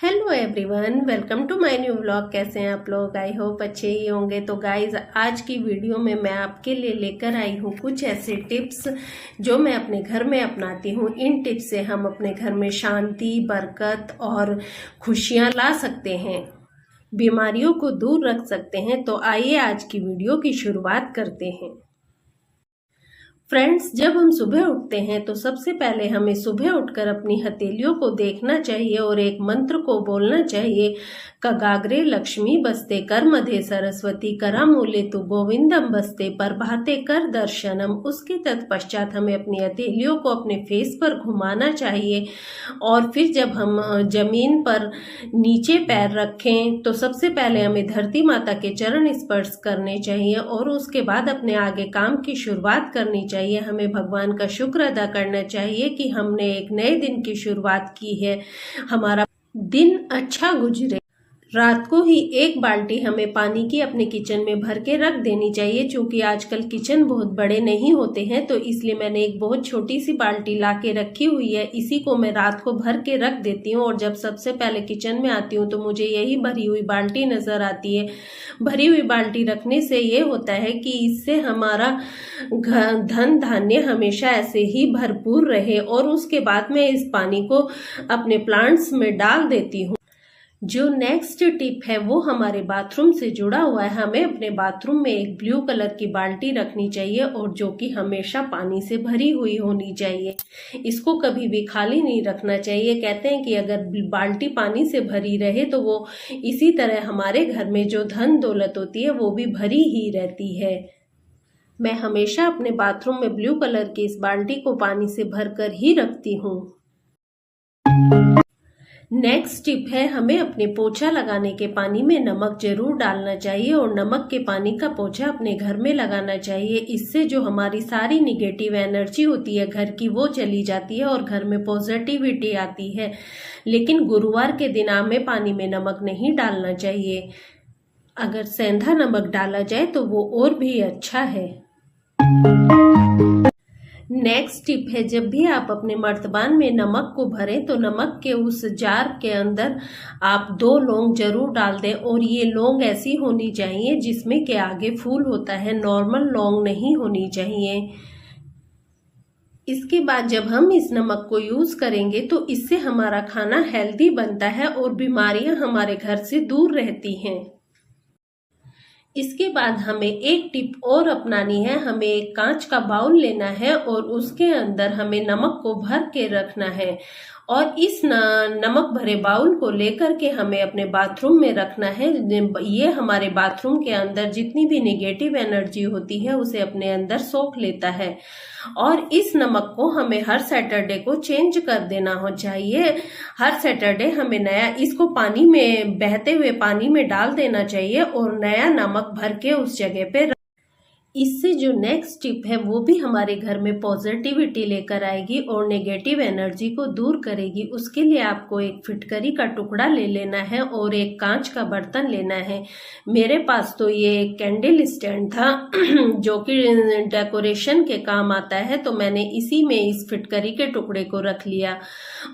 Hello everyone, welcome to my new vlog. कैसे हैं आप लोग? आई होप अच्छे ही होंगे। तो गाइज, आज की वीडियो में मैं आपके लिए लेकर आई हूँ कुछ ऐसे टिप्स जो मैं अपने घर में अपनाती हूँ। इन टिप्स से हम अपने घर में शांति, बरकत और खुशियाँ ला सकते हैं, बीमारियों को दूर रख सकते हैं। तो आइए आज की वीडियो की शुरुआत करते हैं। फ्रेंड्स, जब हम सुबह उठते हैं तो सबसे पहले हमें सुबह उठकर अपनी हथेलियों को देखना चाहिए और एक मंत्र को बोलना चाहिए। कगाग्रे लक्ष्मी बस्ते कर मधे सरस्वती करामूले तु गोविंदम बस्ते प्रभाते कर दर्शनम। उसके तत्पश्चात हमें अपनी हथेलियों को अपने फेस पर घुमाना चाहिए और फिर जब हम जमीन पर नीचे पैर रखें तो सबसे पहले हमें धरती माता के चरण स्पर्श करने चाहिए और उसके बाद अपने आगे काम की शुरुआत करनी चाहिए। हमें भगवान का शुक्र अदा करना चाहिए कि हमने एक नए दिन की शुरुआत की है, हमारा दिन अच्छा गुजरे। रात को ही एक बाल्टी हमें पानी की अपने किचन में भर के रख देनी चाहिए। क्योंकि आजकल किचन बहुत बड़े नहीं होते हैं तो इसलिए मैंने एक बहुत छोटी सी बाल्टी ला के रखी हुई है। इसी को मैं रात को भर के रख देती हूँ और जब सबसे पहले किचन में आती हूँ तो मुझे यही भरी हुई बाल्टी नजर आती है। भरी हुई बाल्टी रखने से ये होता है कि इससे हमारा धन धान्य हमेशा ऐसे ही भरपूर रहे। और उसके बाद मैं इस पानी को अपने प्लांट्स में डाल देती हूँ। जो नेक्स्ट टिप है वो हमारे बाथरूम से जुड़ा हुआ है। हमें अपने बाथरूम में एक ब्लू कलर की बाल्टी रखनी चाहिए और जो कि हमेशा पानी से भरी हुई होनी चाहिए। इसको कभी भी खाली नहीं रखना चाहिए। कहते हैं कि अगर बाल्टी पानी से भरी रहे तो वो इसी तरह हमारे घर में जो धन दौलत होती है वो भी भरी ही रहती है। मैं हमेशा अपने बाथरूम में ब्लू कलर की इस बाल्टी को पानी से भरकर ही रखती हूँ। नेक्स्ट टिप है, हमें अपने पोछा लगाने के पानी में नमक जरूर डालना चाहिए और नमक के पानी का पोछा अपने घर में लगाना चाहिए। इससे जो हमारी सारी निगेटिव एनर्जी होती है घर की वो चली जाती है और घर में पॉजिटिविटी आती है। लेकिन गुरुवार के दिन हमें पानी में नमक नहीं डालना चाहिए। अगर सेंधा नमक डाला जाए तो वो और भी अच्छा है। नेक्स्ट टिप है, जब भी आप अपने मर्तबान में नमक को भरें तो नमक के उस जार के अंदर आप 2 लौंग जरूर डाल दें और ये लौंग ऐसी होनी चाहिए जिसमें के आगे फूल होता है, नॉर्मल लौंग नहीं होनी चाहिए। इसके बाद जब हम इस नमक को यूज करेंगे तो इससे हमारा खाना हेल्दी बनता है और बीमारियां हमारे घर से दूर रहती हैं। इसके बाद हमें एक टिप और अपनानी है। हमें एक कांच का बाउल लेना है और उसके अंदर हमें नमक को भर के रखना है और इस नमक भरे बाउल को लेकर के हमें अपने बाथरूम में रखना है। ये हमारे बाथरूम के अंदर जितनी भी नेगेटिव एनर्जी होती है उसे अपने अंदर सोख लेता है और इस नमक को हमें हर सैटरडे को चेंज कर देना हो चाहिए। हर सैटरडे हमें नया इसको पानी में, बहते हुए पानी में डाल देना चाहिए और नया नमक भर के उस जगह पे। इससे जो नेक्स्ट टिप है वो भी हमारे घर में पॉजिटिविटी लेकर आएगी और नेगेटिव एनर्जी को दूर करेगी। उसके लिए आपको एक फिटकरी का टुकड़ा ले लेना है और एक कांच का बर्तन लेना है। मेरे पास तो ये कैंडल स्टैंड था जो कि डेकोरेशन के काम आता है, तो मैंने इसी में इस फिटकरी के टुकड़े को रख लिया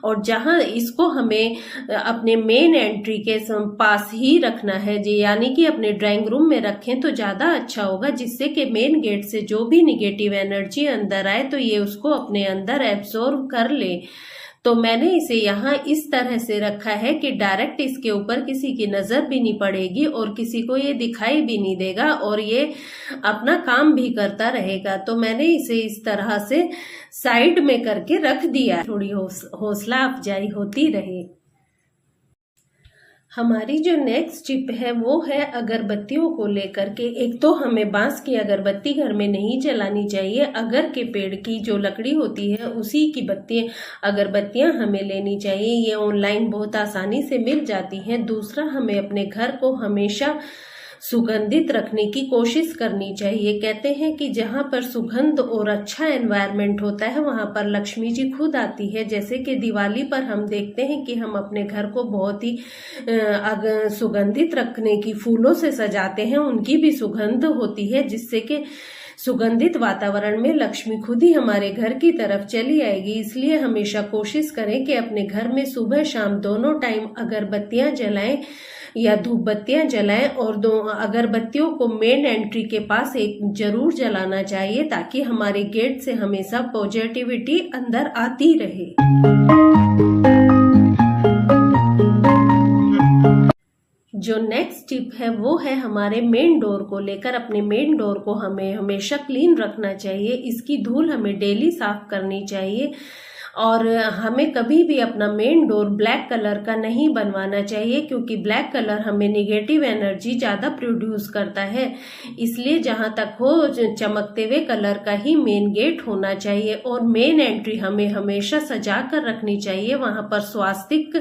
और जहां इसको हमें अपने मेन एंट्री के पास ही रखना है जी, यानी कि अपने ड्राइंग रूम में रखें तो ज्यादा अच्छा होगा, जिससे कि मेन गेट से जो भी निगेटिव एनर्जी अंदर आए तो ये उसको अपने अंदर एब्सॉर्ब कर ले। तो मैंने इसे यहाँ इस तरह से रखा है कि डायरेक्ट इसके ऊपर किसी की नजर भी नहीं पड़ेगी और किसी को ये दिखाई भी नहीं देगा और ये अपना काम भी करता रहेगा। तो मैंने इसे इस तरह से साइड में करके रख दिया, थोड़ी हौसला अफजाई होती रहे। हमारी जो नेक्स्ट टिप है वो है अगरबत्तियों को लेकर के। एक तो हमें बांस की अगरबत्ती घर में नहीं जलानी चाहिए। अगर के पेड़ की जो लकड़ी होती है उसी की अगरबत्तियां हमें लेनी चाहिए। ये ऑनलाइन बहुत आसानी से मिल जाती हैं। दूसरा, हमें अपने घर को हमेशा सुगंधित रखने की कोशिश करनी चाहिए। कहते हैं कि जहाँ पर सुगंध और अच्छा एनवायरनमेंट होता है वहां पर लक्ष्मी जी खुद आती है। जैसे कि दिवाली पर हम देखते हैं कि हम अपने घर को बहुत ही सुगंधित रखने की फूलों से सजाते हैं, उनकी भी सुगंध होती है जिससे कि सुगंधित वातावरण में लक्ष्मी खुद ही हमारे घर की तरफ चली आएगी। इसलिए हमेशा कोशिश करें कि अपने घर में सुबह शाम दोनों टाइम अगरबत्तियां जलाएं या धूप बत्तियां जलाएं, और दो अगरबत्तियों को मेन एंट्री के पास एक जरूर जलाना चाहिए ताकि हमारे गेट से हमेशा पॉजिटिविटी अंदर आती रहे। जो नेक्स्ट टिप है वो है हमारे मेन डोर को लेकर। अपने मेन डोर को हमें हमेशा क्लीन रखना चाहिए, इसकी धूल हमें डेली साफ करनी चाहिए, और हमें कभी भी अपना मेन डोर ब्लैक कलर का नहीं बनवाना चाहिए, क्योंकि ब्लैक कलर हमें निगेटिव एनर्जी ज़्यादा प्रोड्यूस करता है। इसलिए जहां तक हो चमकते हुए कलर का ही मेन गेट होना चाहिए, और मेन एंट्री हमें हमेशा सजा कर रखनी चाहिए। वहां पर स्वास्तिक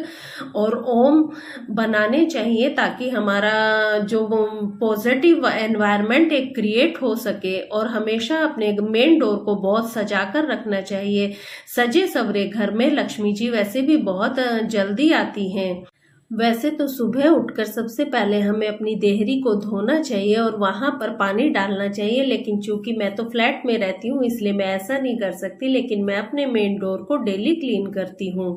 और ओम बनाने चाहिए ताकि हमारा जो पॉजिटिव एनवायरनमेंट एक क्रिएट हो सके। और हमेशा अपने मेन डोर को बहुत सजा कर रखना चाहिए। सजे सवरे घर में लक्ष्मी जी वैसे भी बहुत जल्दी आती हैं। वैसे तो सुबह उठकर सबसे पहले हमें अपनी देहरी को धोना चाहिए और वहां पर पानी डालना चाहिए, लेकिन चूंकि मैं तो फ्लैट में रहती हूँ इसलिए मैं ऐसा नहीं कर सकती, लेकिन मैं अपने मेन डोर को डेली क्लीन करती हूँ।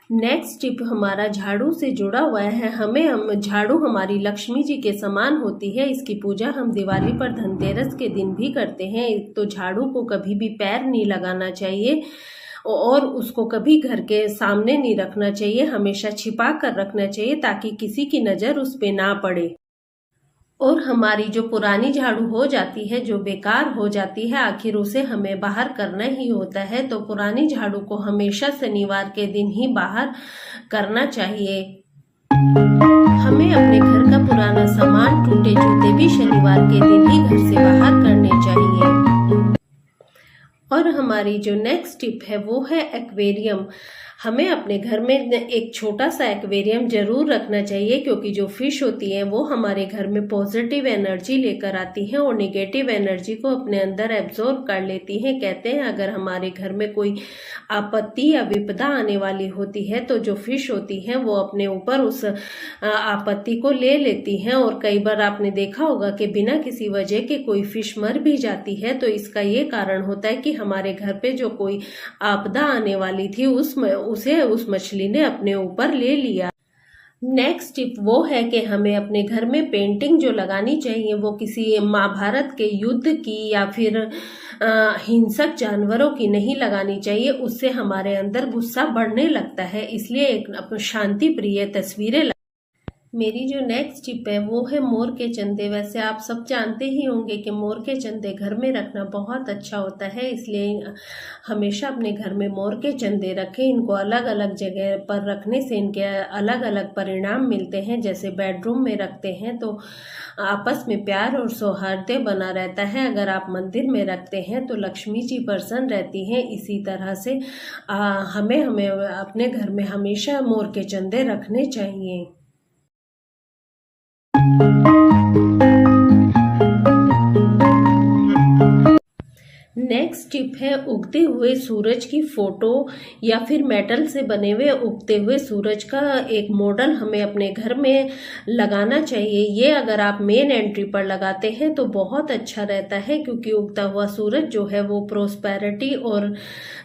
नेक्स्ट टिप हमारा झाड़ू से जुड़ा हुआ है। हम झाड़ू हमारी लक्ष्मी जी के समान होती है। इसकी पूजा हम दिवाली पर धनतेरस के दिन भी करते हैं। तो झाड़ू को कभी भी पैर नहीं लगाना चाहिए और उसको कभी घर के सामने नहीं रखना चाहिए, हमेशा छिपा कर रखना चाहिए ताकि किसी की नजर उस पे ना पड़े। और हमारी जो पुरानी झाड़ू हो जाती है, जो बेकार हो जाती है, आखिर उसे हमें बाहर करना ही होता है। तो पुरानी झाड़ू को हमेशा शनिवार के दिन ही बाहर करना चाहिए। हमें अपने घर का पुराना सामान, टूटे जूते भी शनिवार के दिन ही घर से बाहर करने चाहिए। और हमारी जो नेक्स्ट टिप है वो है एक्वेरियम। हमें अपने घर में एक छोटा सा एक्वेरियम जरूर रखना चाहिए, क्योंकि जो फिश होती है वो हमारे घर में पॉजिटिव एनर्जी लेकर आती हैं और नेगेटिव एनर्जी को अपने अंदर एब्जॉर्ब कर लेती हैं। कहते हैं अगर हमारे घर में कोई आपत्ति या विपदा आने वाली होती है तो जो फिश होती हैं वो अपने ऊपर उस आपत्ति को ले लेती हैं। और कई बार आपने देखा होगा कि बिना किसी वजह के कोई फिश मर भी जाती है। तो इसका ये कारण होता है कि हमारे घर पे जो कोई आपदा आने वाली थी उस मछली ने अपने ऊपर ले लिया। नेक्स्ट टिप वो है कि हमें अपने घर में पेंटिंग जो लगानी चाहिए वो किसी महाभारत के युद्ध की या फिर हिंसक जानवरों की नहीं लगानी चाहिए, उससे हमारे अंदर गुस्सा बढ़ने लगता है। इसलिए एक शांति प्रिय तस्वीरें। मेरी जो नेक्स्ट टिप है वो है मोर के चंदे। वैसे आप सब जानते ही होंगे कि मोर के चंदे घर में रखना बहुत अच्छा होता है, इसलिए हमेशा अपने घर में मोर के चंदे रखें। इनको अलग अलग जगह पर रखने से इनके अलग अलग परिणाम मिलते हैं। जैसे बेडरूम में रखते हैं तो आपस में प्यार और सौहार्द बना रहता है। अगर आप मंदिर में रखते हैं तो लक्ष्मी जी प्रसन्न रहती हैं। इसी तरह से हमें अपने घर में हमेशा मोर के चंदे रखने चाहिए। नेक्स्ट टिप है उगते हुए सूरज की फोटो या फिर मेटल से बने हुए उगते हुए सूरज का एक मॉडल हमें अपने घर में लगाना चाहिए। ये अगर आप मेन एंट्री पर लगाते हैं तो बहुत अच्छा रहता है, क्योंकि उगता हुआ सूरज जो है वो प्रोस्पेरिटी और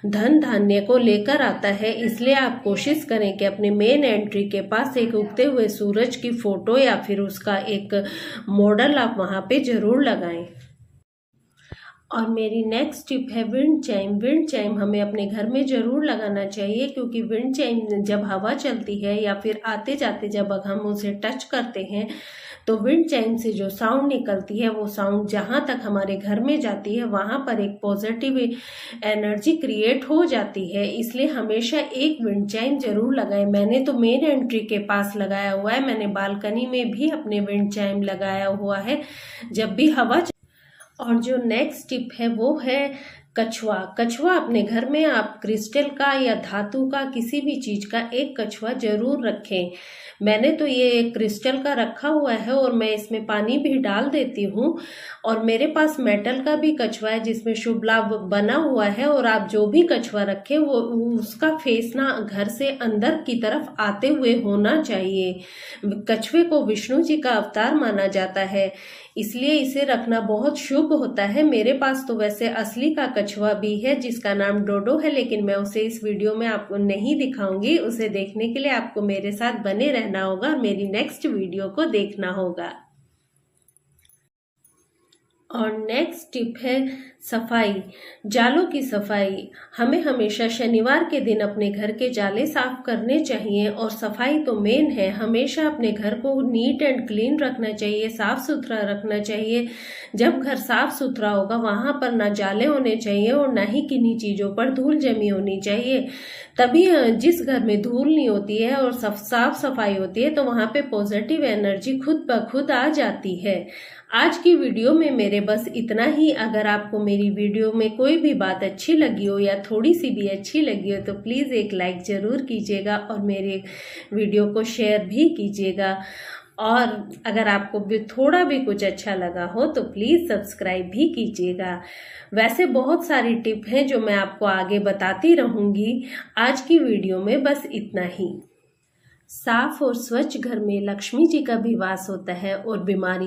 धन धान्य को लेकर आता है। इसलिए आप कोशिश करें कि अपने मेन एंट्री के पास एक उगते हुए सूरज की फोटो या फिर उसका एक मॉडल आप वहां पे जरूर लगाएं। और मेरी नेक्स्ट टिप है विंड चाइम। विंड चाइम हमें अपने घर में जरूर लगाना चाहिए, क्योंकि विंड चाइम जब हवा चलती है या फिर आते जाते जब हम उसे टच करते हैं तो विंड चाइम से जो साउंड निकलती है वो साउंड जहां तक हमारे घर में जाती है वहां पर एक पॉजिटिव एनर्जी क्रिएट हो जाती है। इसलिए हमेशा एक विंड चाइम जरूर लगाएं। मैंने तो मेन एंट्री के पास लगाया हुआ है, मैंने बालकनी में भी अपने विंड चाइम लगाया हुआ है जब भी हवा। और जो नेक्स्ट टिप है वो है कछुआ। कछुआ अपने घर में आप क्रिस्टल का या धातु का किसी भी चीज का एक कछुआ जरूर रखें। मैंने तो ये क्रिस्टल का रखा हुआ है और मैं इसमें पानी भी डाल देती हूँ। और मेरे पास मेटल का भी कछुआ है जिसमें शुभ लाभ बना हुआ है। और आप जो भी कछुआ रखें वो उसका फेस ना घर से अंदर की तरफ आते हुए होना चाहिए। कछुए को विष्णु जी का अवतार माना जाता है, इसलिए इसे रखना बहुत शुभ होता है। मेरे पास तो वैसे असली का कछुआ भी है जिसका नाम डोडो है, लेकिन मैं उसे इस वीडियो में आपको नहीं दिखाऊंगी। उसे देखने के लिए आपको मेरे साथ बने रहना होगा और मेरी नेक्स्ट वीडियो को देखना होगा। और नेक्स्ट टिप है सफाई, जालों की सफाई। हमें हमेशा शनिवार के दिन अपने घर के जाले साफ करने चाहिए और सफाई तो मेन है। हमेशा अपने घर को नीट एंड क्लीन रखना चाहिए, साफ सुथरा रखना चाहिए। जब घर साफ सुथरा होगा वहां पर ना जाले होने चाहिए और ना ही किन्हीं चीजों पर धूल जमी होनी चाहिए। तभी जिस घर में धूल नहीं होती है और साफ सफाई होती है तो वहां पे पॉजिटिव एनर्जी खुद ब खुद आ जाती है। आज की वीडियो में मेरे बस इतना ही। अगर आपको मेरी वीडियो में कोई भी बात अच्छी लगी हो या थोड़ी सी भी अच्छी लगी हो तो प्लीज़ एक लाइक ज़रूर कीजिएगा और मेरे वीडियो को शेयर भी कीजिएगा। और अगर आपको भी थोड़ा भी कुछ अच्छा लगा हो तो प्लीज़ सब्सक्राइब भी कीजिएगा। वैसे बहुत सारी टिप हैं जो मैं आपको आगे बताती रहूँगी। आज की वीडियो में बस इतना ही। साफ और स्वच्छ घर में लक्ष्मी जी का भी वास होता है और बीमारी